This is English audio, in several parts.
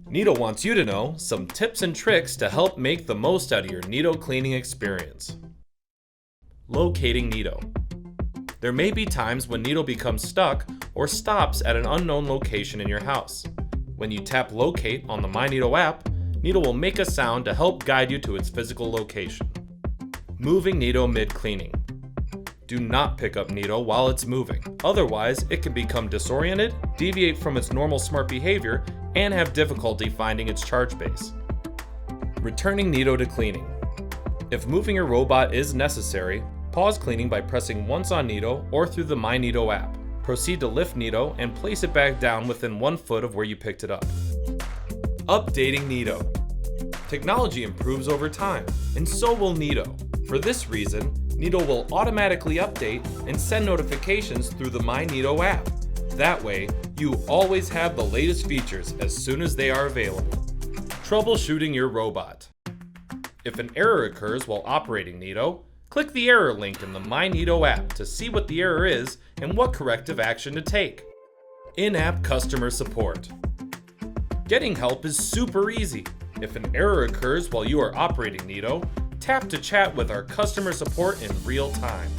Neato wants you to know some tips and tricks to help make the most out of your Neato cleaning experience. Locating Neato. There may be times when Neato becomes stuck or stops at an unknown location in your house. When you tap Locate on the My Neato app, Neato will make a sound to help guide you to its physical location. Moving Neato mid-cleaning. Do not pick up Neato while it's moving. Otherwise, it can become disoriented, deviate from its normal smart behavior, and have difficulty finding its charge base. Returning Neato to cleaning. If moving your robot is necessary, pause cleaning by pressing once on Neato or through the My Neato app. Proceed to lift Neato and place it back down within 1 foot of where you picked it up. Updating Neato. Technology improves over time, and so will Neato. For this reason, Neato will automatically update and send notifications through the My Neato app. That way, you always have the latest features as soon as they are available. Troubleshooting your robot. If an error occurs while operating Neato, click the error link in the My Neato app to see what the error is and what corrective action to take. In-app customer support. Getting help is super easy. If an error occurs while you are operating Neato, tap to chat with our customer support in real time.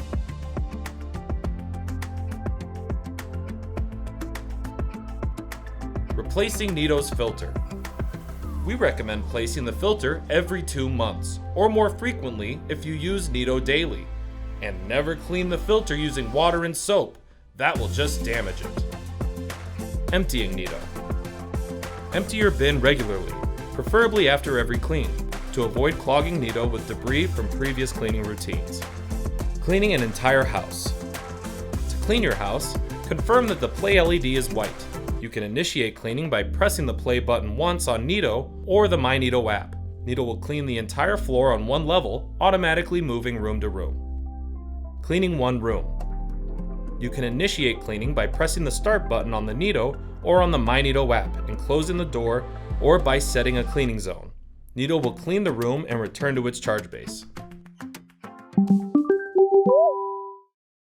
Replacing Neato's filter. We recommend placing the filter every 2 months, or more frequently if you use Neato daily. And never clean the filter using water and soap. That will just damage it. Emptying Neato. Empty your bin regularly, preferably after every clean, to avoid clogging Neato with debris from previous cleaning routines. Cleaning an entire house. To clean your house, confirm that the Play LED is white. You can initiate cleaning by pressing the play button once on Neato or the My Neato app. Neato will clean the entire floor on one level, automatically moving room to room. Cleaning one room. You can initiate cleaning by pressing the start button on the Neato or on the My Neato app and closing the door, or by setting a cleaning zone. Neato will clean the room and return to its charge base.